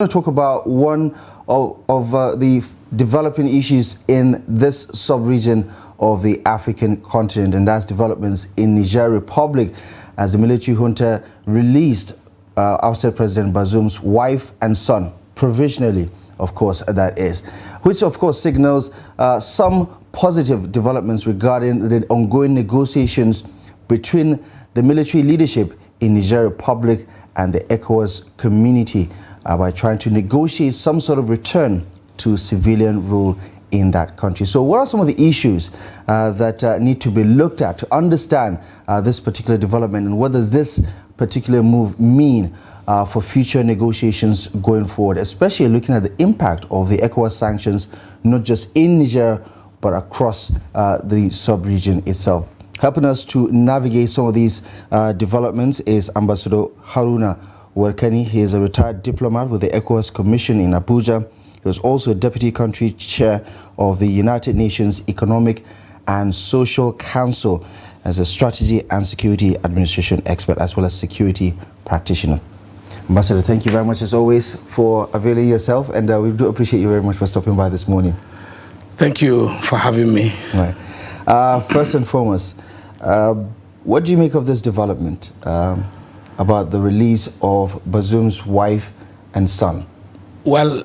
To talk about one of the developing issues in this sub-region of the African continent, and that's developments in Niger Republic as the military junta released ousted President Bazoum's wife and son, provisionally, of course, that is, which of course signals some positive developments regarding the ongoing negotiations between the military leadership in Niger Republic and the ECOWAS community by trying to negotiate some sort of return to civilian rule in that country. So what are some of the issues that need to be looked at to understand this particular development, and what does this particular move mean for future negotiations going forward, especially looking at the impact of the ECOWAS sanctions, not just in Niger, but across the sub-region itself. Helping us to navigate some of these developments is Ambassador Haruna Warkani. He is a retired diplomat with the ECOWAS Commission in Abuja. He was also a deputy country chair of the United Nations Economic and Social Council as a strategy and security administration expert, as well as security practitioner. Ambassador, thank you very much as always for availing yourself, and we do appreciate you very much for stopping by this morning. Thank you for having me. Right. First and foremost, what do you make of this development about the release of Bazoum's wife and son? Well,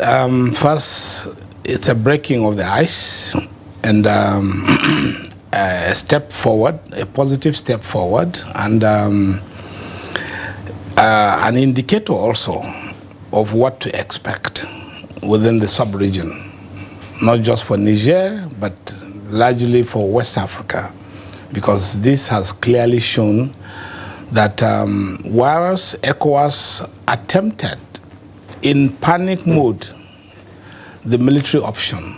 first, it's a breaking of the ice and a step forward, a positive step forward, and an indicator also of what to expect within the sub-region, not just for Niger, but largely for West Africa, because this has clearly shown that whereas ECOWAS attempted in panic mode the military option,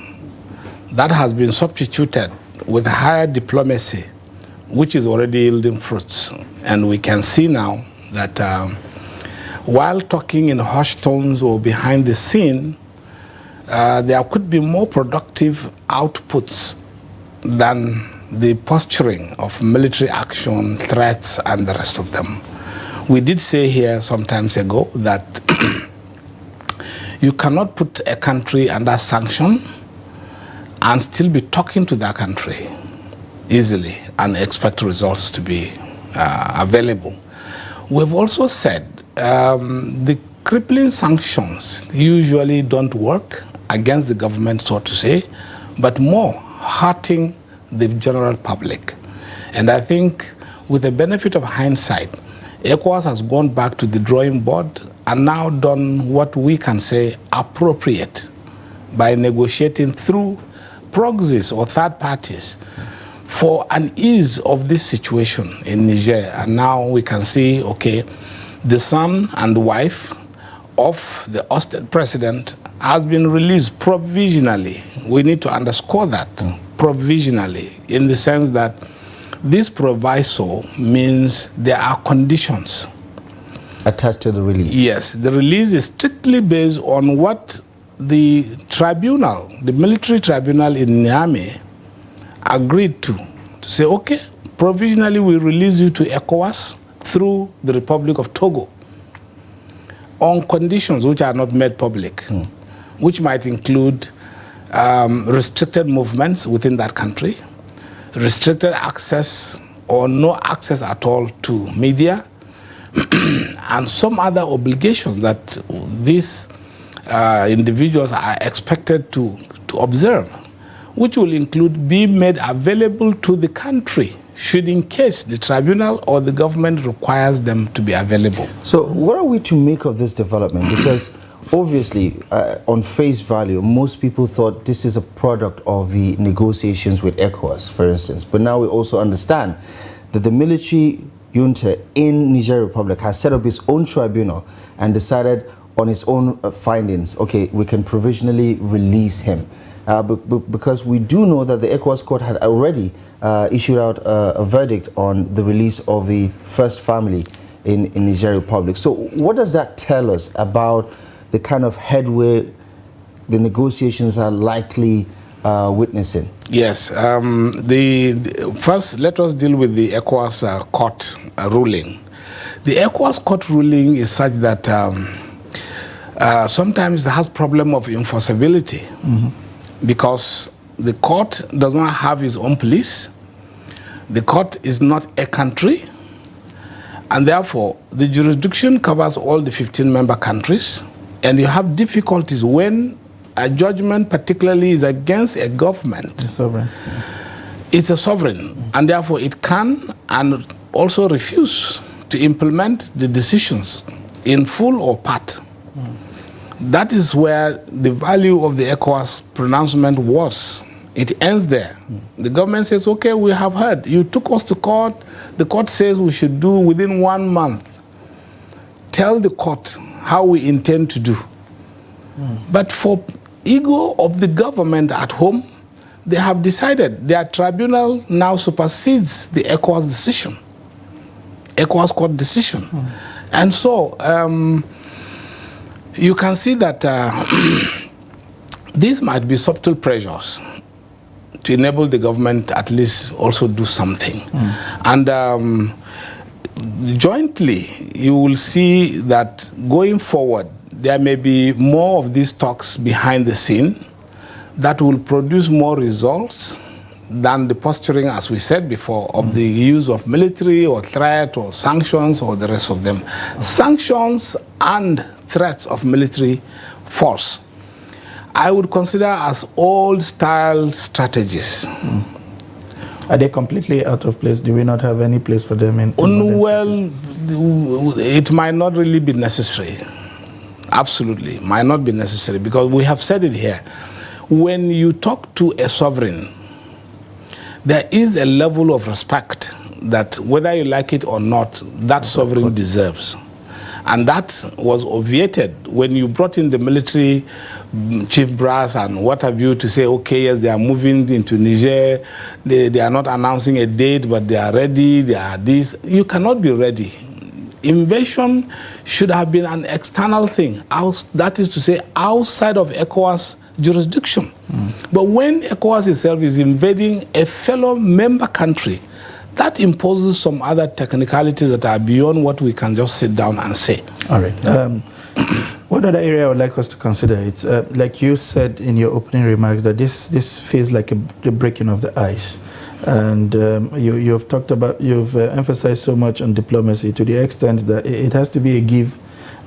that has been substituted with higher diplomacy, which is already yielding fruits. And we can see now that while talking in hushed tones or behind the scene, there could be more productive outputs than the posturing of military action, threats, and the rest of them. We did say here some times ago that you cannot put a country under sanction and still be talking to that country easily and expect results to be available. We've also said the crippling sanctions usually don't work against the government, so to say, but more hurting the general public. And I think with the benefit of hindsight, ECOWAS has gone back to the drawing board and now done what we can say appropriate by negotiating through proxies or third parties for an ease of this situation in Niger. And now we can see, okay, the son and wife of the ousted president has been released provisionally. We need to underscore that. Provisionally, in the sense that this proviso means there are conditions attached to the release. Yes, the release is strictly based on what the tribunal, the military tribunal in Niamey, agreed to say, okay, provisionally we release you to ECOWAS through the Republic of Togo on conditions which are not made public, which might include restricted movements within that country, restricted access or no access at all to media, and some other obligations that these individuals are expected to observe, which will include being made available to the country should in case the tribunal or the government requires them to be available. So what are we to make of this development? Because obviously, on face value, most people thought this is a product of the negotiations with ECOWAS, for instance. But now we also understand that the military junta in Niger Republic has set up its own tribunal and decided on its own findings, okay, we can provisionally release him. Because we do know that the ECOWAS court had already issued out a verdict on the release of the first family in Niger Republic. So what does that tell us about the kind of headway the negotiations are likely witnessing? Yes. First, let us deal with the ECOWAS court ruling. The ECOWAS court ruling is such that sometimes it has problem of enforceability because the court does not have its own police. The court is not a country, and therefore the jurisdiction covers all the 15-member countries, and you have difficulties when a judgment particularly is against a government. The sovereign. It's a sovereign, and therefore it can and also refuse to implement the decisions in full or part. That is where the value of the ECOWAS pronouncement was. It ends there. The government says, okay, we have heard. You took us to court. The court says we should do within 1 month. Tell the court how we intend to do. But for ego of the government at home, they have decided their tribunal now supersedes the ECOWAS decision, ECOWAS court decision. And so you can see that these might be subtle pressures to enable the government at least also do something. And jointly, you will see that going forward, there may be more of these talks behind the scene that will produce more results than the posturing, as we said before, of the use of military or threat or sanctions or the rest of them. Sanctions and threats of military force, I would consider as old-style strategies. Are they completely out of place? Do we not have any place for them in well, it might not really be necessary. Absolutely, might not be necessary, because we have said it here. When you talk to a sovereign, there is a level of respect that, whether you like it or not, that sovereign deserves. And that was obviated when you brought in the military chief brass and what have you to say, okay, yes, they are moving into Niger, they are not announcing a date, but they are ready, they are this. You cannot be ready. Invasion should have been an external thing, that is to say, outside of ECOWAS jurisdiction. But when ECOWAS itself is invading a fellow member country, that imposes some other technicalities that are beyond what we can just sit down and say. All right. One other area I would like us to consider, it's like you said in your opening remarks, that this feels like the breaking of the ice. And you've talked about, you've emphasized so much on diplomacy to the extent that it has to be a give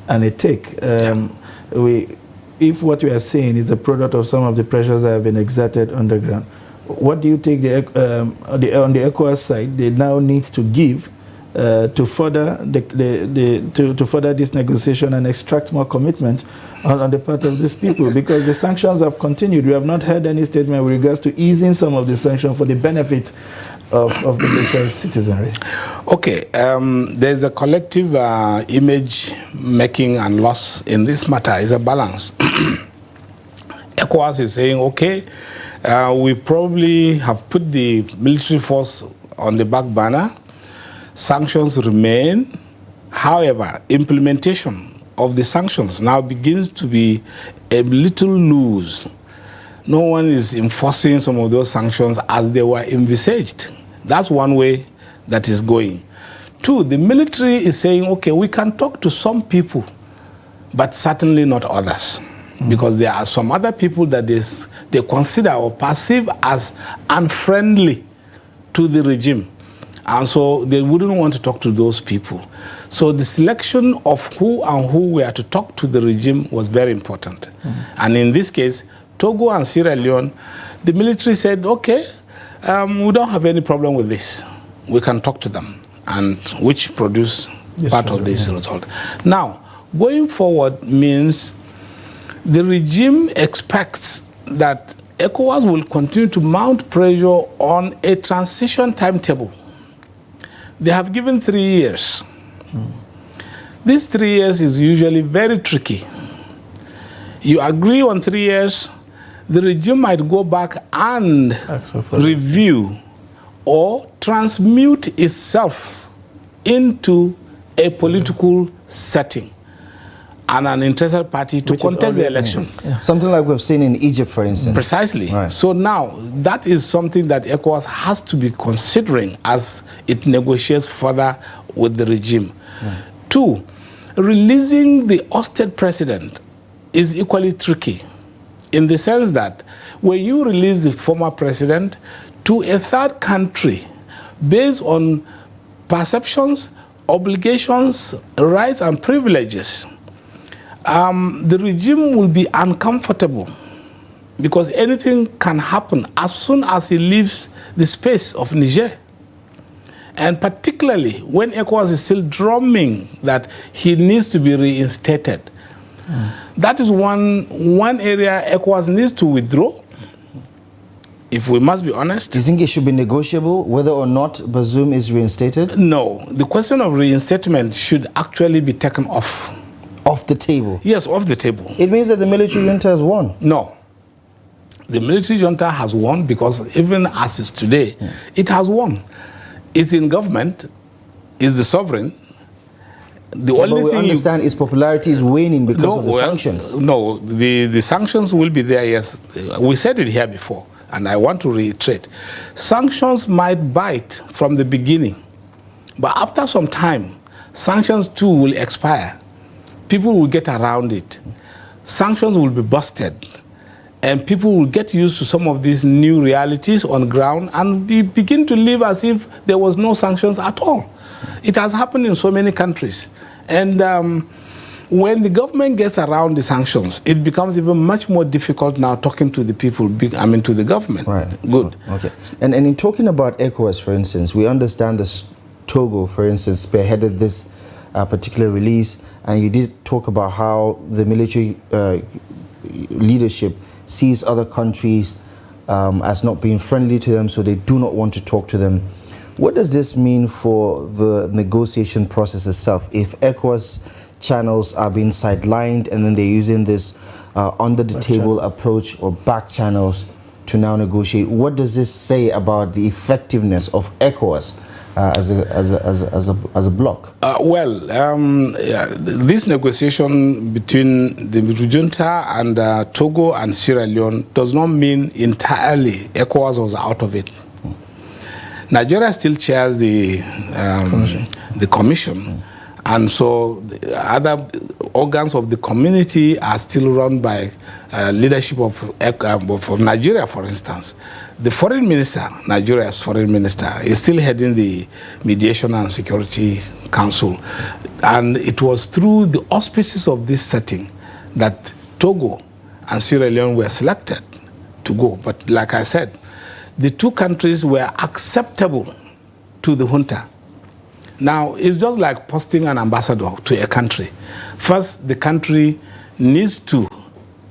and a take. If what we are saying is a product of some of the pressures that have been exerted underground, what do you take on the ECOWAS side they now need to give to further to further this negotiation and extract more commitment on the part of these people? Because the sanctions have continued. We have not heard any statement with regards to easing some of the sanctions for the benefit of the local citizenry. Okay, there's a collective image making and loss in this matter. Is a balance. ECOWAS is saying, okay, we probably have put the military force on the back burner. Sanctions remain. However, implementation of the sanctions now begins to be a little loose. No one is enforcing some of those sanctions as they were envisaged. That's one way that is going. Two, the military is saying, okay, we can talk to some people, but certainly not others. Because there are some other people that they consider or perceive as unfriendly to the regime. And so they wouldn't want to talk to those people. So the selection of who and who were to talk to the regime was very important. And in this case, Togo and Sierra Leone, the military said, okay, we don't have any problem with this. We can talk to them, and which produced part of this result. Now, going forward means the regime expects that ECOWAS will continue to mount pressure on a transition timetable. They have given 3 years. These 3 years is usually very tricky. You agree on 3 years, the regime might go back and review or transmute itself into a political setting and an interested party to contest the election. Something like we've seen in Egypt, for instance. Precisely. Right. So now, that is something that ECOWAS has to be considering as it negotiates further with the regime. Two, releasing the ousted president is equally tricky in the sense that when you release the former president to a third country based on perceptions, obligations, rights, and privileges, the regime will be uncomfortable because anything can happen as soon as he leaves the space of Niger. And particularly when ECOWAS is still drumming that he needs to be reinstated. That is one area ECOWAS needs to withdraw, if we must be honest. Do you think it should be negotiable whether or not Bazoum is reinstated? No, the question of reinstatement should actually be taken off. Off the table? Yes, off the table. It means that the military junta has won? No. The military junta has won because even as is today, it has won. It's in government, it's the sovereign. The only but we thing understand its popularity is waning because of the sanctions. No, the sanctions will be there, yes. We said it here before, and I want to reiterate. Sanctions might bite from the beginning, but after some time, sanctions too will expire. People will get around it. Sanctions will be busted, and people will get used to some of these new realities on ground and begin to live as if there was no sanctions at all. It has happened in so many countries. And when the government gets around the sanctions, it becomes even much more difficult now talking to the people, to the government. Right. Good. Okay. And in talking about ECOWAS, for instance, we understand that Togo, for instance, spearheaded this particular release, and you did talk about how the military leadership sees other countries as not being friendly to them, so they do not want to talk to them. What does this mean for the negotiation process itself? If ECOWAS channels are being sidelined and then they're using this under-the-table approach or back channels to now negotiate, what does this say about the effectiveness of ECOWAS as a bloc? This negotiation between the junta and Togo and Sierra Leone does not mean entirely ECOWAS was out of it. Nigeria still chairs the commission, and so the other organs of the community are still run by leadership of Nigeria, for instance. The foreign minister, Nigeria's foreign minister, is still heading the Mediation and Security Council, and it was through the auspices of this setting that Togo and Sierra Leone were selected to go. But like I said, the two countries were acceptable to the junta. Now, it's just like posting an ambassador to a country. First, the country needs to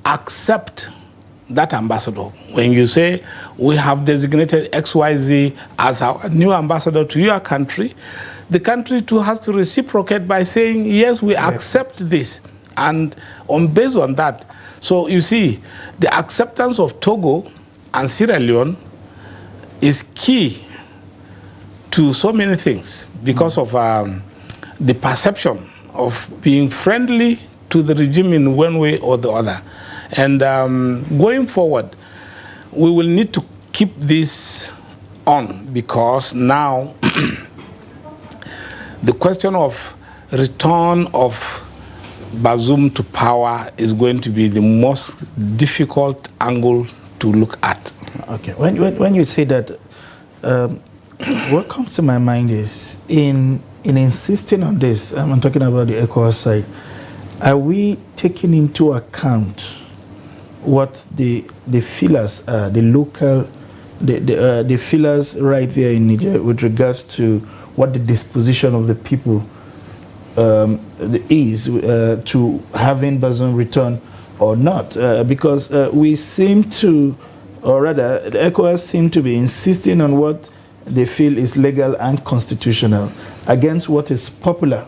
accept that ambassador. When you say, we have designated XYZ as our new ambassador to your country, the country too has to reciprocate by saying, yes, we accept this. And based on that, so you see, the acceptance of Togo and Sierra Leone is key to so many things because of the perception of being friendly to the regime in one way or the other. And going forward, we will need to keep this on because now the question of return of Bazoum to power is going to be the most difficult angle to look at. Okay, when you say that, what comes to my mind is, in insisting on this, I'm talking about the ECOWAS side, are we taking into account what the feelers are, the local, the feelers right there in Niger with regards to what the disposition of the people is to having Bazoum return or not? Because we seem to, or rather, the ECOWAS seem to be insisting on what they feel is legal and constitutional against what is popular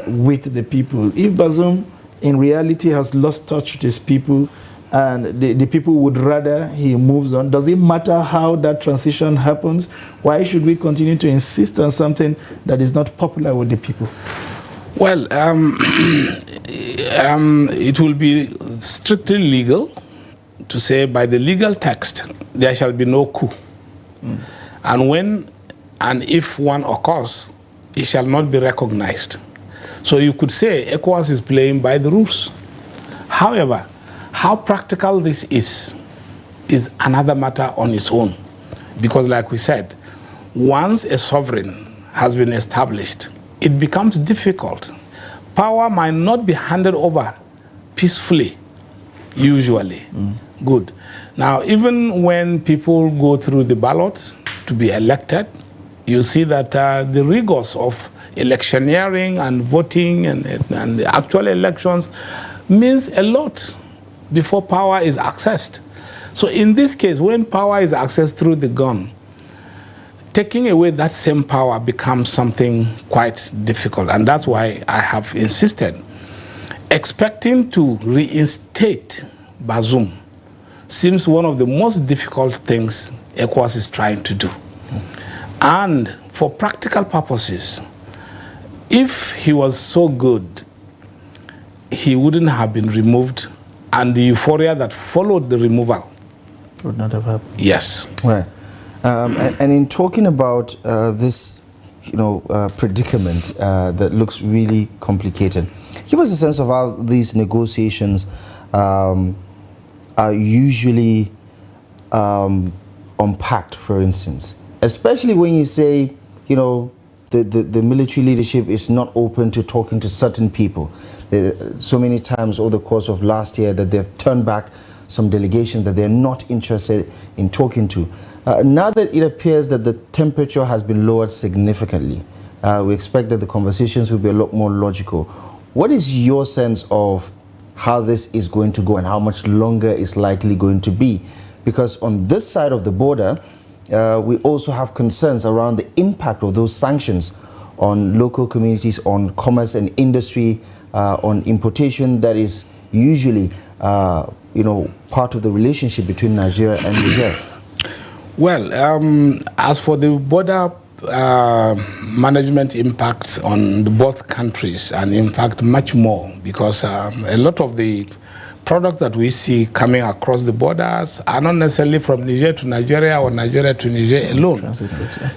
with the people. If Bazoum in reality has lost touch with his people and the people would rather he moves on, does it matter how that transition happens? Why should we continue to insist on something that is not popular with the people? Well, it will be strictly legal to say by the legal text there shall be no coup. And when and if one occurs, it shall not be recognized. So you could say ECOWAS is playing by the rules. However, how practical this is another matter on its own. Because like we said, once a sovereign has been established, it becomes difficult. Power might not be handed over peacefully, usually. Good. Now, even when people go through the ballot to be elected, you see that the rigors of electioneering and voting and the actual elections means a lot before power is accessed. So in this case, when power is accessed through the gun, taking away that same power becomes something quite difficult. And that's why I have insisted. Expecting to reinstate Bazoum seems one of the most difficult things ECOWAS is trying to do. And for practical purposes, if he was so good, he wouldn't have been removed, and the euphoria that followed the removal would not have happened. Yes. Right. And in talking about this, predicament that looks really complicated, give us a sense of how these negotiations are usually unpacked, for instance, especially when you say, the military leadership is not open to talking to certain people. So many times over the course of last year that they've turned back some delegations that they're not interested in talking to. Now that it appears that the temperature has been lowered significantly, we expect that the conversations will be a lot more logical. What is your sense of how this is going to go and how much longer it's likely going to be? Because on this side of the border, we also have concerns around the impact of those sanctions on local communities, on commerce and industry, on importation that is usually, part of the relationship between Nigeria and Niger. Well, as for the border management impacts on both countries, and in fact much more, because a lot of the products that we see coming across the borders are not necessarily from Niger to Nigeria or Nigeria to Niger alone.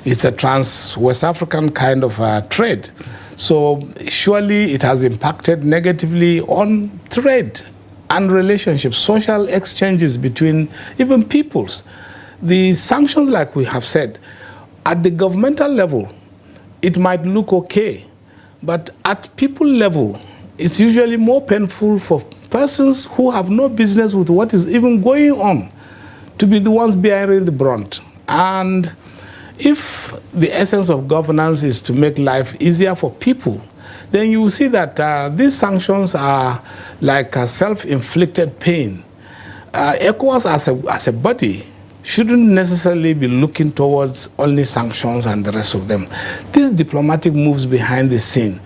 It's a trans-West African kind of trade. So surely it has impacted negatively on trade and relationships, social exchanges between even peoples. The sanctions, like we have said, at the governmental level, it might look okay, but at people level, it's usually more painful for persons who have no business with what is even going on to be the ones bearing the brunt. And if the essence of governance is to make life easier for people, then you will see that these sanctions are like a self-inflicted pain. ECOWAS as a body shouldn't necessarily be looking towards only sanctions and the rest of them. These diplomatic moves behind the scene,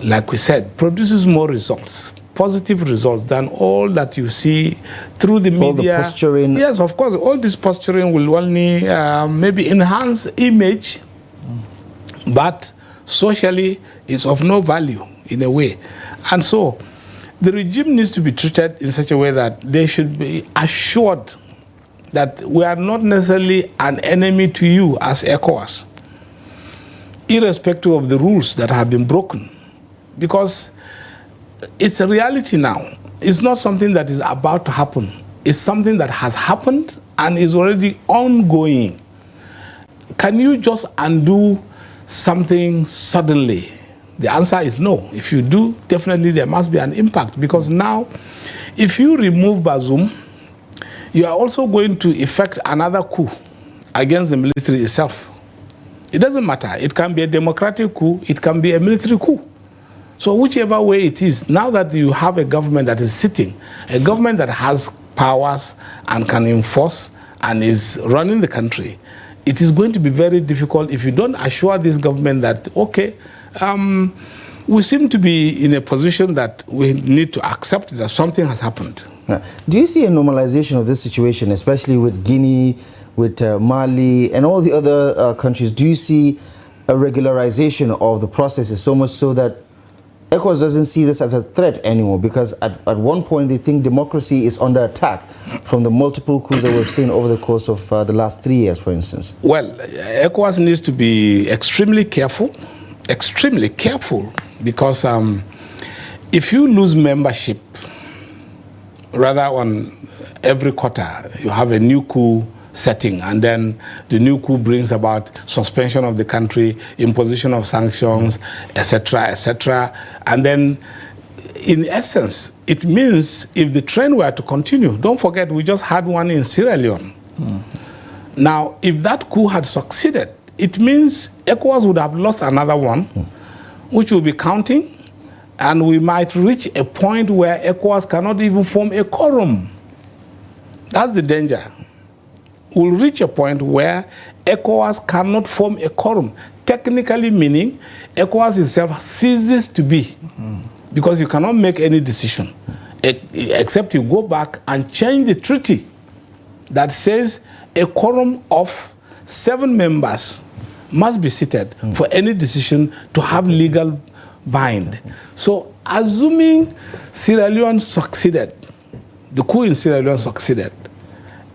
like we said, produces more results, positive results, than all that you see through the media. All the posturing. Yes, of course, all this posturing will only maybe enhance image, but socially is of no value in a way. And so the regime needs to be treated in such a way that they should be assured that we are not necessarily an enemy to you as ECOWAS, irrespective of the rules that have been broken. Because it's a reality now. It's not something that is about to happen. It's something that has happened and is already ongoing. Can you just undo something suddenly? The answer is no. If you do, definitely there must be an impact, because now, if you remove Bazoum, you are also going to effect another coup against the military itself. It doesn't matter. It can be a democratic coup, it can be a military coup. So whichever way it is, now that you have a government that is sitting, a government that has powers and can enforce and is running the country, it is going to be very difficult if you don't assure this government that, okay, we seem to be in a position that we need to accept that something has happened. Do you see a normalization of this situation, especially with Guinea, with Mali, and all the other countries? Do you see a regularization of the processes, so much so that ECOWAS doesn't see this as a threat anymore? Because at one point they think democracy is under attack from the multiple coups that we've seen over the course of the last 3 years, for instance. Well, ECOWAS needs to be extremely careful, because if you lose membership rather on every quarter, you have a new coup setting, and then the new coup brings about suspension of the country, imposition of sanctions, etc., etc. And then, in essence, it means if the trend were to continue, don't forget we just had one in Sierra Leone. Now, if that coup had succeeded, it means ECOWAS would have lost another one, which will be counting, and we might reach a point where ECOWAS cannot even form a quorum. That's the danger. We'll reach a point where ECOWAS cannot form a quorum, technically meaning ECOWAS itself ceases to be, because you cannot make any decision, except you go back and change the treaty that says a quorum of 7 members must be seated for any decision to have legal bind. So, assuming Sierra Leone succeeded, the coup in Sierra Leone succeeded,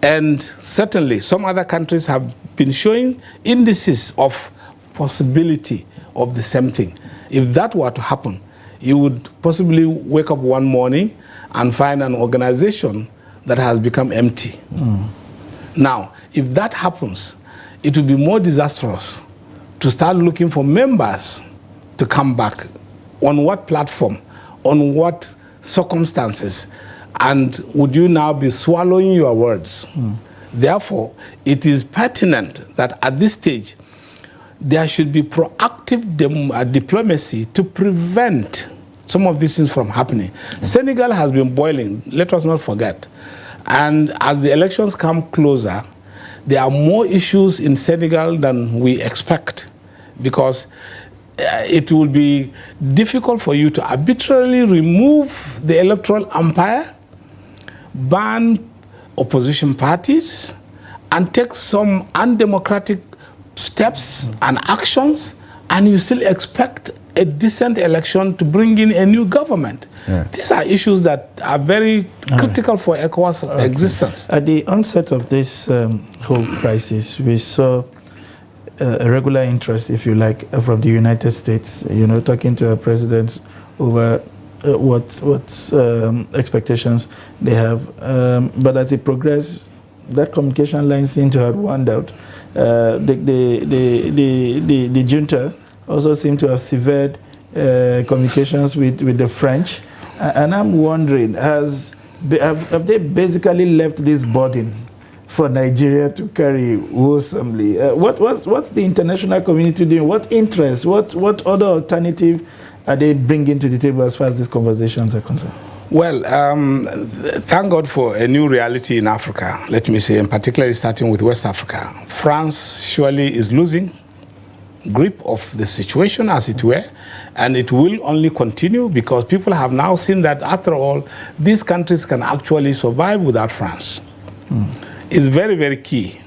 and certainly some other countries have been showing indices of possibility of the same thing. If that were to happen, you would possibly wake up one morning and find an organization that has become empty. Now, if that happens, it will be more disastrous to start looking for members to come back. On what platform? On what circumstances? And would you now be swallowing your words? Therefore, it is pertinent that at this stage, there should be proactive diplomacy to prevent some of these things from happening. Senegal has been boiling, let us not forget. And as the elections come closer, there are more issues in Senegal than we expect, because it will be difficult for you to arbitrarily remove the electoral umpire, ban opposition parties, and take some undemocratic steps and actions, and you still expect a decent election to bring in a new government. These are issues that are very critical for ECOWAS' existence. At the onset of this whole crisis, we saw a regular interest, if you like, from the United States, talking to our president over what expectations they have. But as it progressed, that communication line seemed to have worn out. The junta also seemed to have severed communications with the French. And I'm wondering, have they basically left this burden for Nigeria to carry wholesomely? What's the international community doing? What interest, what other alternative are they bringing to the table as far as these conversations are concerned? Well, thank God for a new reality in Africa, let me say, and particularly starting with West Africa. France surely is losing grip of the situation, as it were, and it will only continue because people have now seen that, after all, these countries can actually survive without France. It's very, very key.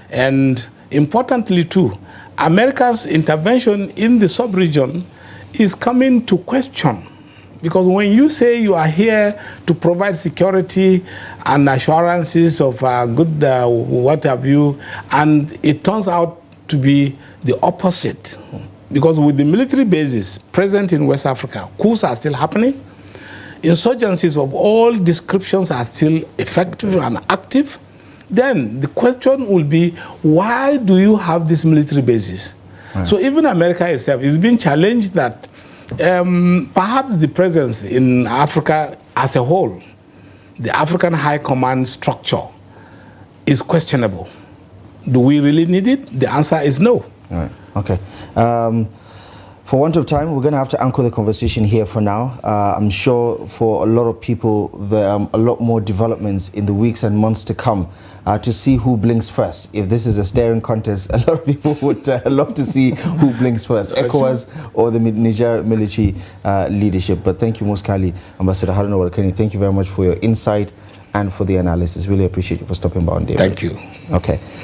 And importantly, too, America's intervention in the sub-region is coming to question. Because when you say you are here to provide security and assurances of good what have you, and it turns out to be the opposite. Because with the military bases present in West Africa, coups are still happening, insurgencies of all descriptions are still effective and active, then the question will be, why do you have these military bases? Right. So even America itself is being challenged that perhaps the presence in Africa as a whole, the African High Command structure, is questionable. Do we really need it? The answer is no. All right. Okay. For want of time, we're going to have to anchor the conversation here for now. I'm sure for a lot of people, there are a lot more developments in the weeks and months to come to see who blinks first. If this is a staring contest, a lot of people would love to see who blinks first, ECOWAS or the Niger military leadership. But thank you most kindly, Ambassador Haruna Ali Warkani. Thank you very much for your insight and for the analysis. Really appreciate you for stopping by on Daybreak. Thank you. Okay.